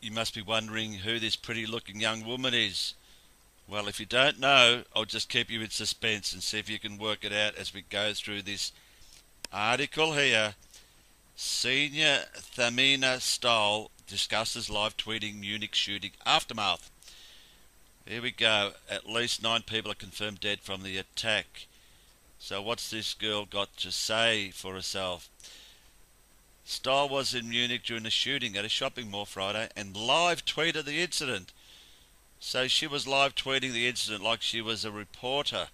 You must be wondering who this pretty looking young woman is. Well, if you don't know, I'll just keep you in suspense and see if you can work it out as we go through this article here. Senior Thamina Stahl discusses live tweeting Munich shooting aftermath. Here we go. At least 9 people are confirmed dead from the attack. So what's this girl got to say for herself? Stahl was in Munich during the shooting at a shopping mall Friday and live tweeted the incident. So she was live tweeting the incident like she was a reporter.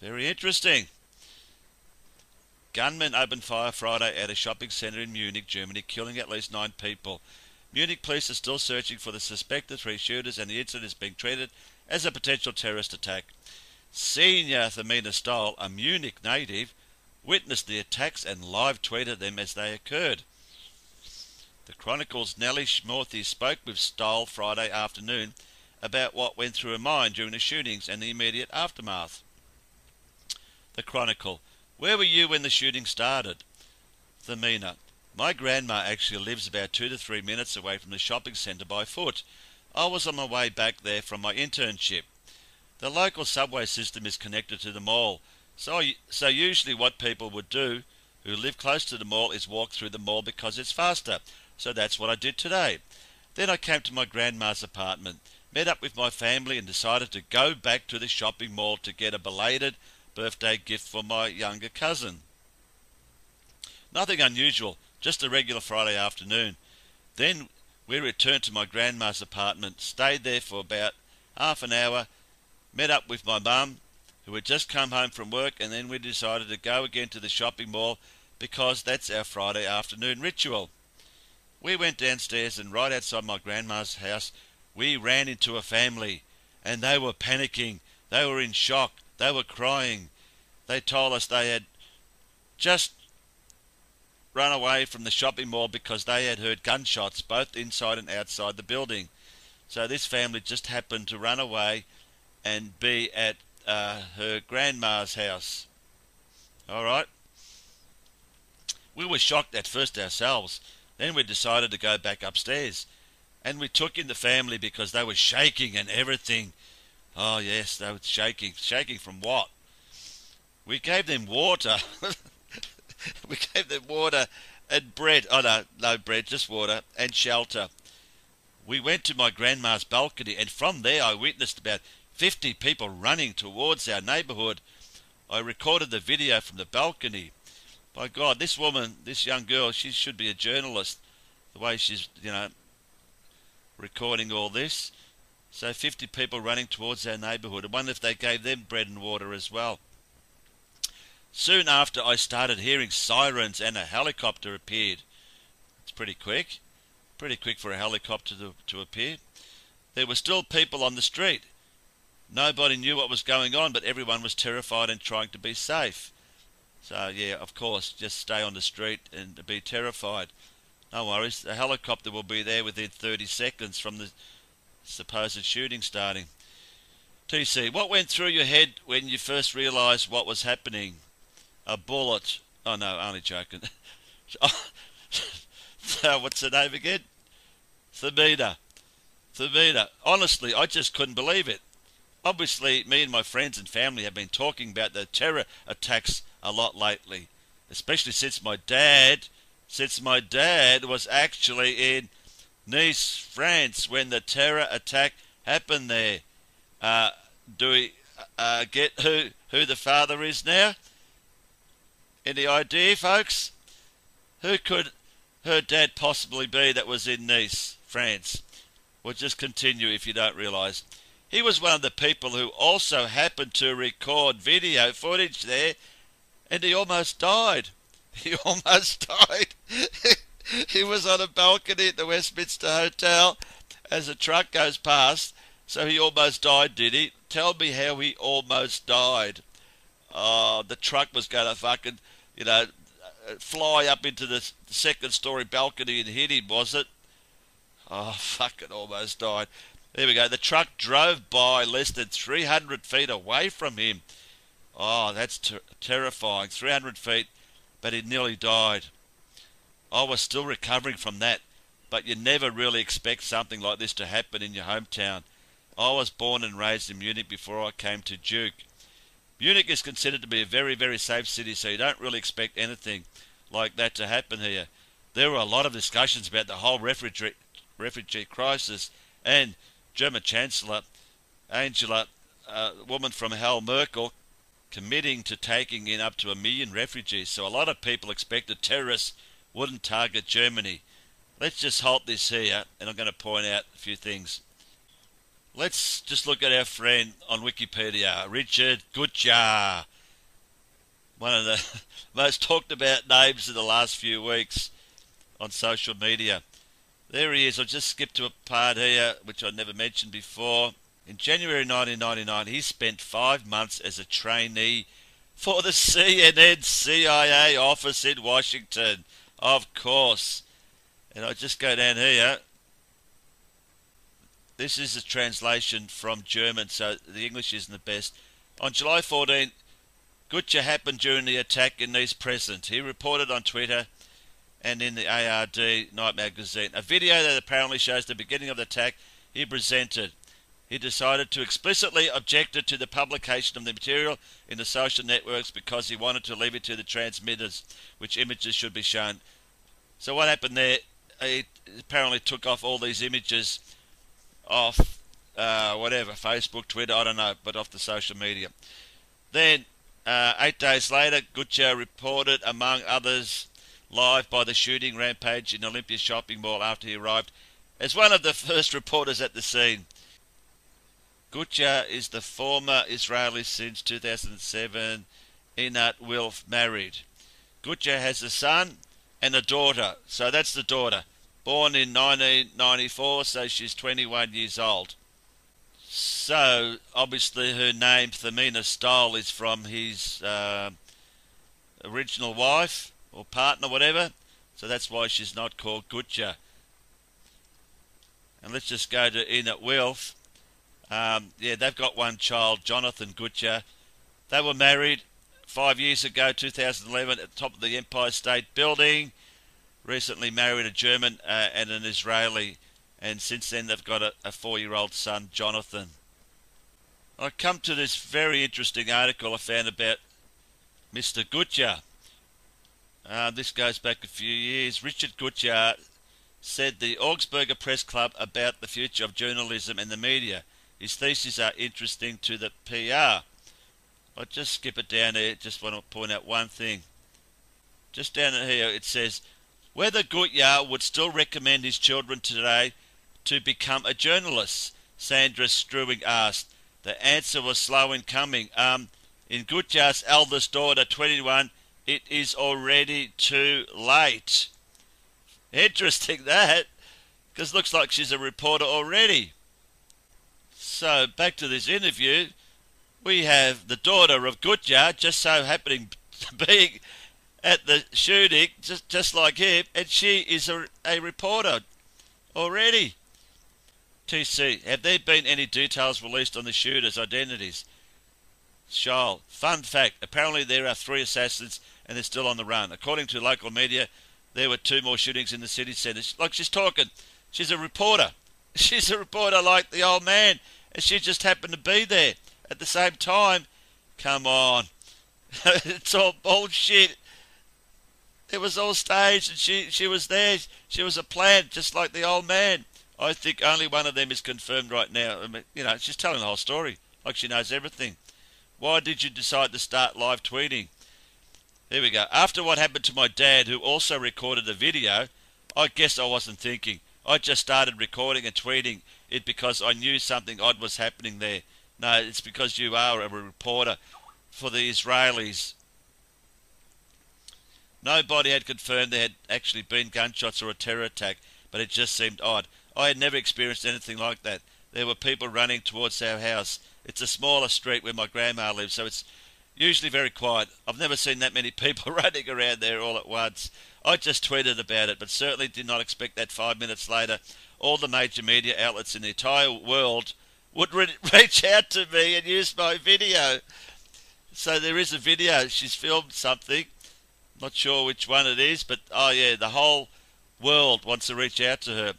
Very interesting. Gunmen opened fire Friday at a shopping centre in Munich, Germany, killing at least 9 people. Munich police are still searching for the suspected 3 shooters, and the incident is being treated as a potential terrorist attack. Senior Thamina Stahl, a Munich native, witnessed the attacks and live tweeted them as they occurred. The Chronicle's Nellie Schmorthy spoke with Stahl Friday afternoon about what went through her mind during the shootings and the immediate aftermath. The Chronicle: where were you when the shooting started? Thamina: my grandma actually lives about 2 to 3 minutes away from the shopping centre by foot. I was on my way back there from my internship. The local subway system is connected to the mall, so usually what people would do who live close to the mall is walk through the mall because it's faster. So that's what I did today. Then I came to my grandma's apartment, met up with my family and decided to go back to the shopping mall to get a belated birthday gift for my younger cousin. Nothing unusual, just a regular Friday afternoon. Then we returned to my grandma's apartment, stayed there for about half an hour, met up with my mum, who had just come home from work, and then we decided to go again to the shopping mall because that's our Friday afternoon ritual. We went downstairs, and right outside my grandma's house we ran into a family, and they were panicking. They were in shock. They were crying. They told us they had just run away from the shopping mall because they had heard gunshots both inside and outside the building. So this family just happened to run away and be at her grandma's house. All right. We were shocked at first ourselves. Then we decided to go back upstairs. And we took in the family because they were shaking and everything. Oh yes, they were shaking. Shaking from what? We gave them water. We gave them water and bread. Oh no bread, just water and shelter. We went to my grandma's balcony, and from there I witnessed about 50 people running towards our neighbourhood. I recorded the video from the balcony. By God, this woman, this young girl, she should be a journalist, the way she's, recording all this. So 50 people running towards our neighbourhood. I wonder if they gave them bread and water as well. Soon after, I started hearing sirens and a helicopter appeared. It's pretty quick. Pretty quick for a helicopter to appear. There were still people on the street. Nobody knew what was going on, but everyone was terrified and trying to be safe. So, yeah, of course, just stay on the street and be terrified. No worries, the helicopter will be there within 30 seconds from the supposed shooting starting. TC, what went through your head when you first realised what was happening? A bullet. Oh, no, only joking. So, what's her name again? Thamina. Honestly, I just couldn't believe it. Obviously, me and my friends and family have been talking about the terror attacks a lot lately, especially since my dad was actually in Nice, France, when the terror attack happened there. Do we get who the father is now? Any idea, folks? Who could her dad possibly be that was in Nice, France? We'll just continue if you don't realise. He was one of the people who also happened to record video footage there, and he almost died. He almost died. He was on a balcony at the Westminster Hotel as a truck goes past, so he almost died, did he? Tell me how he almost died. Oh, the truck was going to fucking, fly up into the second story balcony and hit him, was it? Oh, fucking almost died. There we go. The truck drove by less than 300 feet away from him. Oh, that's terrifying. 300 feet, but he nearly died. I was still recovering from that. but you never really expect something like this to happen in your hometown. I was born and raised in Munich before I came to Duke. Munich is considered to be a very, very safe city, so you don't really expect anything like that to happen here. There were a lot of discussions about the whole refugee crisis, and German Chancellor Angela, woman from hell, Merkel, committing to taking in up to 1 million refugees. So a lot of people expected terrorists wouldn't target Germany. Let's just halt this here, and I'm going to point out a few things. Let's just look at our friend on Wikipedia, Richard GUTJAHR, one of the most talked about names in the last few weeks on social media. There he is. I'll just skip to a part here which I never mentioned before. In January 1999, he spent 5 months as a trainee for the CNN CIA office in Washington. Of course. And I just go down here. This is a translation from German, so the English isn't the best. On July 14, GUTJAHR happened during the attack in Nice present. He reported on Twitter and in the ARD Night magazine a video that apparently shows the beginning of the attack he presented. He decided to explicitly object to the publication of the material in the social networks because he wanted to leave it to the transmitters which images should be shown. So what happened there, he apparently took off all these images off whatever, Facebook, Twitter, I don't know, but off the social media. Then 8 days later, GUTJAHR reported, among others, live by the shooting rampage in Olympia shopping mall after he arrived as one of the first reporters at the scene. GUTJAHR is the former Israeli since 2007, Einat Wilf, married. GUTJAHR has a son and a daughter, so that's the daughter, born in 1994, so she's 21 years old. So, obviously her name, Thamina Stoll, is from his original wife, or partner, whatever, so that's why she's not called GUTJAHR. And let's just go to Einat Wilf. Yeah, they've got one child, Jonathan GUTJAHR. They were married 5 years ago, 2011, at the top of the Empire State Building. Recently married a German and an Israeli, and since then they've got a 4-year-old son, Jonathan. I come to this very interesting article I found about Mr. GUTJAHR. This goes back a few years. Richard GUTJAHR said the Augsburger Press Club about the future of journalism and the media. His theses are interesting to the PR. I'll just skip it down here, just want to point out one thing. Just down here it says, whether GUTJAHR would still recommend his children today to become a journalist, Sandra Struwing asked. The answer was slow in coming. In GUTJAHR's eldest daughter, 21, it is already too late. Interesting that, because looks like she's a reporter already. So, back to this interview. We have the daughter of GUTJAHR just so happening to be at the shooting, just like him, and she is a reporter already. TC, have there been any details released on the shooters' identities? Shaul, fun fact, apparently there are 3 assassins and they're still on the run. According to local media, there were 2 more shootings in the city centre. Like she's talking, she's a reporter. She's a reporter like the old man, and she just happened to be there at the same time. Come on. It's all bullshit. It was all staged, and she was there. She was a plant, just like the old man. I think only one of them is confirmed right now. I mean, you know, she's telling the whole story, like she knows everything. Why did you decide to start live tweeting? Here we go. After what happened to my dad, who also recorded a video, I guess I wasn't thinking. I just started recording and tweeting it because I knew something odd was happening there. No, it's because you are a reporter for the Israelis. Nobody had confirmed there had actually been gunshots or a terror attack, but it just seemed odd. I had never experienced anything like that. There were people running towards our house. It's a smaller street where my grandma lives, so it's usually very quiet. I've never seen that many people running around there all at once. I just tweeted about it, but certainly did not expect that 5 minutes later all the major media outlets in the entire world would reach out to me and use my video. So there is a video. She's filmed something. Not sure which one it is, but oh yeah, the whole world wants to reach out to her.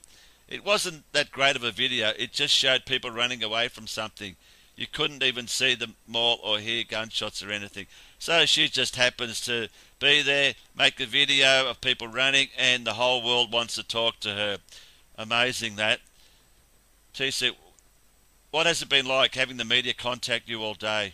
It wasn't that great of a video. It just showed people running away from something. You couldn't even see them all or hear gunshots or anything. So she just happens to be there, make a video of people running, and the whole world wants to talk to her. Amazing that. TC, what has it been like having the media contact you all day?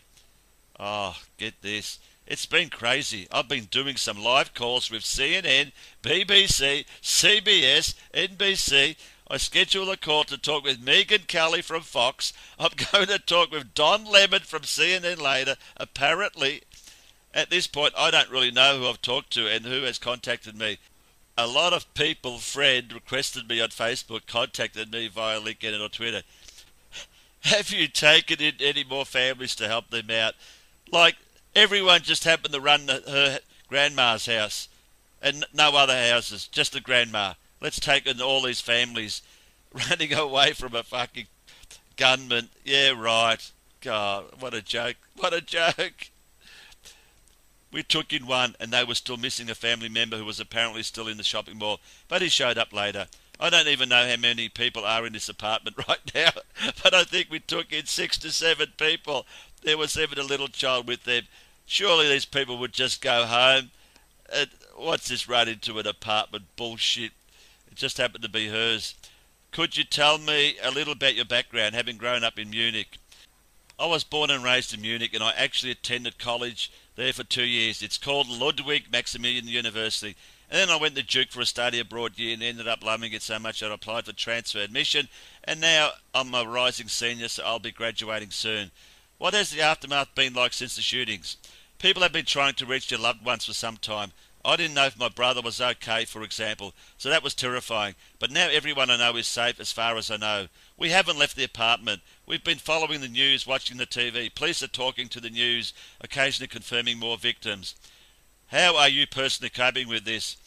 Oh, get this. It's been crazy. I've been doing some live calls with CNN, BBC, CBS, NBC. I schedule a call to talk with Megan Kelly from Fox. I'm going to talk with Don Lemon from CNN later. Apparently, at this point, I don't really know who I've talked to and who has contacted me. A lot of people, Fred, requested me on Facebook, contacted me via LinkedIn or Twitter. Have you taken in any more families to help them out? Like, everyone just happened to run her grandma's house and no other houses, just the grandma. Let's take in all these families running away from a fucking gunman. Yeah, right. God, what a joke. What a joke. We took in one and they were still missing a family member who was apparently still in the shopping mall, but he showed up later. I don't even know how many people are in this apartment right now, but I think we took in 6 to 7 people. There was even a little child with them. Surely these people would just go home. What's this run into an apartment? Bullshit. It just happened to be hers. Could you tell me a little about your background, having grown up in Munich? I was born and raised in Munich, and I actually attended college there for 2 years. It's called Ludwig Maximilian University. And then I went to Duke for a study abroad year and ended up loving it so much that I applied for transfer admission. And now I'm a rising senior, so I'll be graduating soon. What has the aftermath been like since the shootings? People have been trying to reach their loved ones for some time. I didn't know if my brother was okay, for example, so that was terrifying. But now everyone I know is safe as far as I know. We haven't left the apartment. We've been following the news, watching the TV. Police are talking to the news, occasionally confirming more victims. How are you personally coping with this?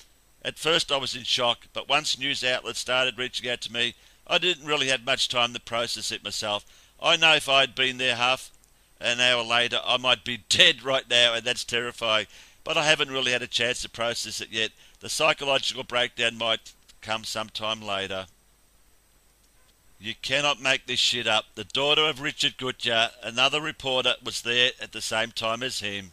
At first I was in shock, but once news outlets started reaching out to me, I didn't really have much time to process it myself. I know if I'd been there half an hour later, I might be dead right now, and that's terrifying. But I haven't really had a chance to process it yet. The psychological breakdown might come sometime later. You cannot make this shit up. The daughter of Richard GUTJAHR, another reporter, was there at the same time as him.